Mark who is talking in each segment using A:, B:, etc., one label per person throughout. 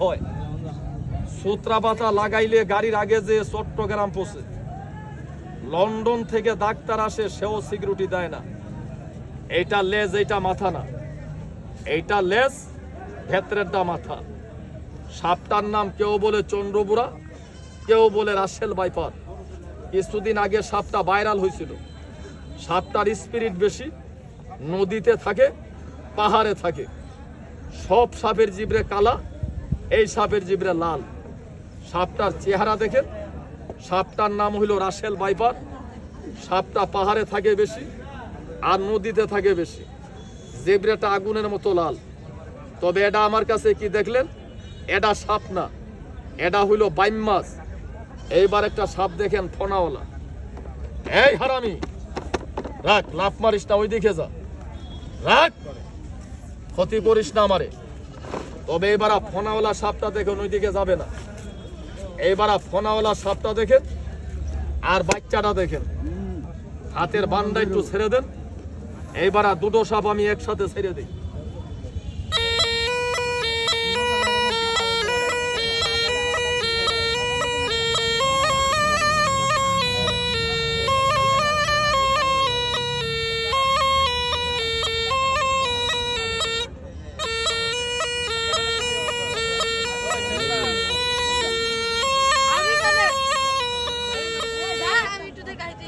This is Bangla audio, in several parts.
A: হয় সূত্রা পাতা লাগাইলে গাড়ির আগে যে চট্টগ্রাম পৌঁছে, লন্ডন থেকে ডাক্তার আসে, সেও সিকিউরিটি দেয় না। এইটা লেজ, এইটা মাথা না, এইটা লেজ, ভেতরেরটা মাথা। সাপটার নাম কেউ বলে চন্দ্রপুরা, কেউ বলে রাসেল ভাইপার। কিছুদিন আগে সাপটা ভাইরাল হয়েছিল। সাপটার স্পিরিট বেশি, নদীতে থাকে, পাহাড়ে থাকে। সব সাপের জিবরে কালা, এই সাপের জিবরে লাল। সাপটার চেহারা দেখেন, সাপটার নাম হইল রাসেল ভাইপার। সাপটা পাহাড়ে থাকে বেশি আর নদীতে থাকে বেশি। জিবরেটা আগুনের মতো লাল। তবে এটা আমার কাছে কি দেখলেন, এটা সাপ না, এটা হইল বাইম মাছ। এইবার একটা সাপ দেখেন ফনাওয়ালা। এই হারামি, রাখ, লাফ মারিস না, ওই দিকে যা, রাখ, ক্ষতি করিস না আমারে। তবে এবার ফনাওয়ালা সাপটা দেখেন, ওই দিকে যাবে না। এইবার ফনাওয়ালা সাপটা দেখেন আর বাচ্চাটা দেখেন। হাতের বান্ডা একটু ছেড়ে দেন। এইবার দুটো সাপ আমি একসাথে ছেড়ে দিই।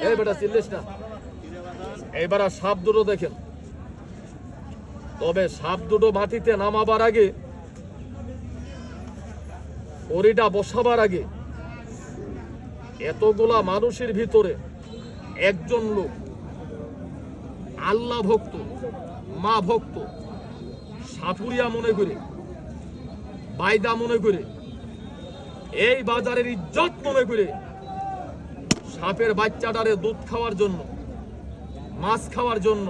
A: এই বেটা চিল্লিস না। এইবার সাপ দুটো দেখেন। তবে সাপ দুটো মাটিতে নামাবার আগে, ওরিটা বসাবার আগে, এতগুলা মানুষের ভিতরে একজন লোক আল্লাহ ভক্ত, মা ভক্ত, সাপুরিয়া মনে করে, বাইদা মনে করে, এই বাজারের ইজ্জত মনে করে সাপের বাচ্চাটারে দুধ খাওয়ার জন্য, মাছ খাওয়ার জন্য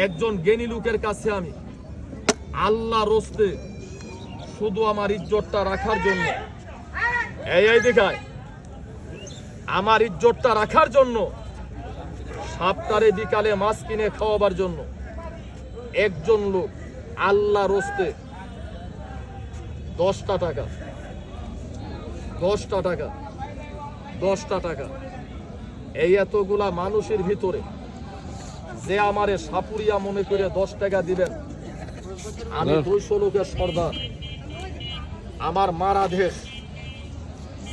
A: একজন জ্ঞানী লোকের কাছে আমি আল্লাহ রস্তে শুধু আমার ইজ্জতটা রাখার জন্য, এই দেখায়, আমার ইজ্জতটা রাখার জন্য সাপটারে বিকালে মাছ কিনে খাওয়াবার জন্য একজন লোক আল্লাহ রস্তে 10টা টাকা, 10টা টাকা, 10টা টাকা, এই এতগুলা মানুষের ভিতরে যে আমারে সাপুরিয়া মনে করে 10 টাকা দিবেন, আমি 200 লোকের সর্দার। আমার মারা দেশ,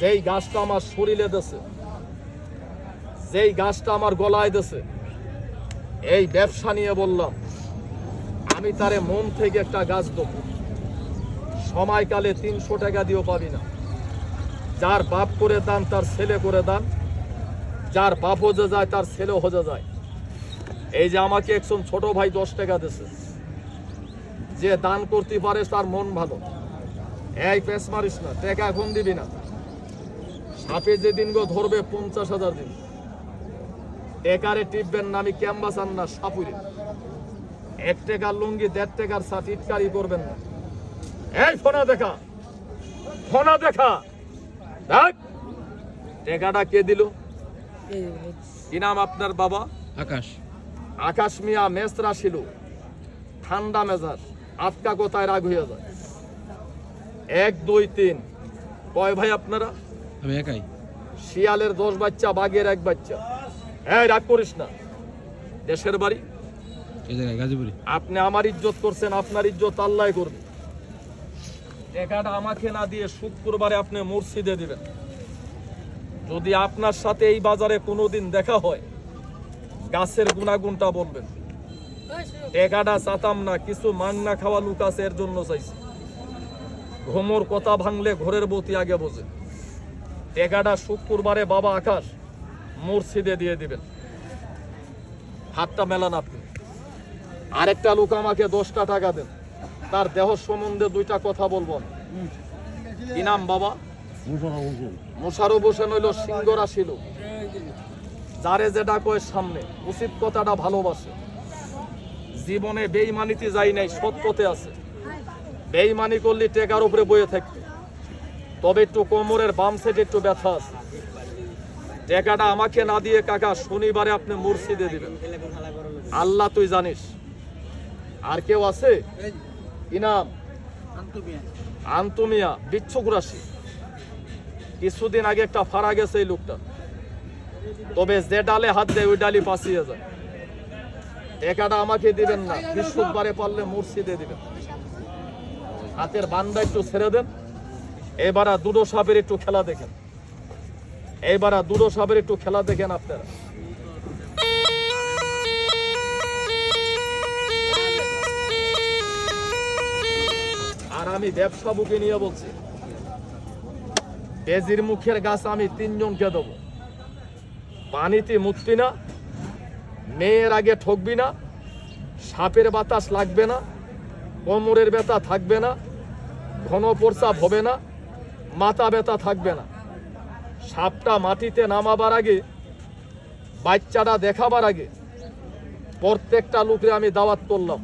A: যেই গাছটা আমার শরীরে দেছে, যেই গাছটা আমার গলায় দেছে, এই ব্যবসা নিয়ে বললাম আমি তারে মন থেকে একটা গাছ দেব। সময়কালে 300 টাকা দিয়েও পাবি না। যার বাপ করে দান তার ছেলে করে দান, যার বাপ হজে যায় তার ছেলে হজে যায়। এই যে আমাকে একজন ছোট ভাই 10 টাকা দিয়েছে, যে দান করতে পারে তার মন ভালো। এই পেস মারিস না, টাকা এখন দিবি না। সাপে যেদিন গো ধরবে 50,000 দিন, টেকারে টিপবেন না। আমি ক্যাম্বাস আন না, সাপুরে 1 টাকার লুঙ্গি 1.5 টাকার সাথ ইটকারি করবেন না। এই ফোনা দেখা, ফোনা দেখা, দেখ টাকাটা কে দিল? কি নাম আপনার বাবা?
B: আকাশ।
A: আকাশ মিয়া মেসরা ছিল, ঠান্ডা মেজাজ, আটকা কোথায় রাগ হয়ে যায়। 1 2 3 কয় ভাই আপনারা?
B: আমি একাই।
A: শিয়ালের 10 বাচ্চা, বাঘের 1 বাচ্চা। এই রাগ করিস না, দেশের বাড়ি
B: এই জায়গায় গাজীপুরে।
A: আপনি আমার ইজ্জত করছেন, আপনার ইজ্জত আল্লাহ করবে। টাকাটা আমাকে না দিয়ে শুক্রবারে আপনি মসজিদে দিবেন। যদি আপনার সাথে এই বাজারে কোনোদিন দেখা হয়, গাছের গুণাগুণটা বলবেন। টাকাটা চাতাম না, কিছু মাংনা খাওয়া লোক আছে, এর জন্য চাইছি। ঘুমোর কথা ভাঙলে ঘরের বতি আগে বোঝে। টাকাটা শুক্রবারে বাবা আকাশ মসজিদে দিয়ে দিবেন। হাতটা মেলান আপনি। আরেকটা লোক আমাকে 10টা টাকা দেন, তার দেহ সম্বন্ধে 2টা কথা বলবো। কি নাম বাবা? মোশারফ হোসেন হইল সিংহরা ছিল, যারে যেটা কয় সামনে উচিত কথাটা ভালোবাসে। জীবনে বেইমানিতে যাই নাই, সৎ পথে আছে। বেইমানি করলে টেকার উপরে বয়ে থাকতো। তবে একটু কোমরের বাম সাইডে একটু ব্যথা আছে। টাকাটা আমাকে না দিয়ে কাকা শনিবারে আপনি মসজিদে দিবেন। আল্লাহ তুই জানিস। আর কেউ আছে? কি নাম? আন্তমিয়া বিচ্ছুকুরাশি কিছুদিন আগে একটা ফাড়া গেছে এই লোকটা, তবে যে ডালে হাত দেয় ওই ডালি পাশিয়ে যায়। টাকাটা আমাকে দিবেন না, বৃহস্পতিবারে পারলে মসজিদে দিবেন। হাতের বান্দা একটু ছেড়ে দেন। এবারে দুটো সাপের একটু খেলা দেখেন, এইবারে দুটো সাপের একটু খেলা দেখেন আপনারা। আর আমি ব্যবসা বুকে নিয়ে বলছি, বেজির মুখের গাছ আমি 3 জনকে দেবো। পানিতে মুতবি না, মেয়ের আগে ঠকবি না, সাপের বাতাস লাগবে না, কোমরের ব্যথা থাকবে না, ঘন প্রস্রাব হবে না, মাথা ব্যথা থাকবে না। সাপটা মাটিতে নামাবার আগে, বাচ্চাটা দেখাবার আগে প্রত্যেকটা লোকরে আমি দাওয়াত করলাম,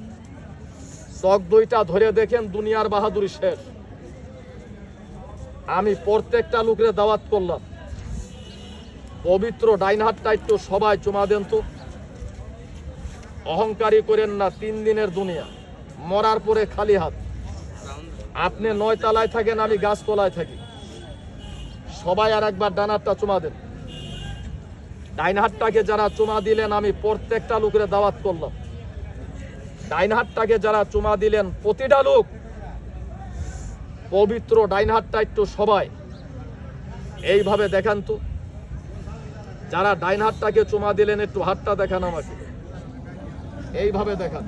A: চোখ দুইটা ধরে দেখেন দুনিয়ার বাহাদুরি শেষ। আমি প্রত্যেকটা লোকরে দাওয়াত করলাম, পবিত্র ডাইন হাতটা একটু সবাই চুমা দেন তো। অহংকারী করেন না, 3 দিনের দুনিয়া, মরার পরে খালি হাত। আপনি 9 তলায় থাকেন, আমি গাছতলায় থাকি। সবাই আর একবার ডান হাতটা চুমা দেন। ডাইন হাতটাকে যারা চুমা দিলেন আমি প্রত্যেকটা লোকের দাওয়াত করলাম, ডাইন হাতটাকে যারা চুমা দিলেন প্রতিটা লোক পবিত্র ডাইন হাতটা একটু সবাই এইভাবে দেখান তো। যারা ডাইন হাতটাকে চুমা দিলেন একটু হাতটা দেখান আমাকে, এইভাবে দেখান।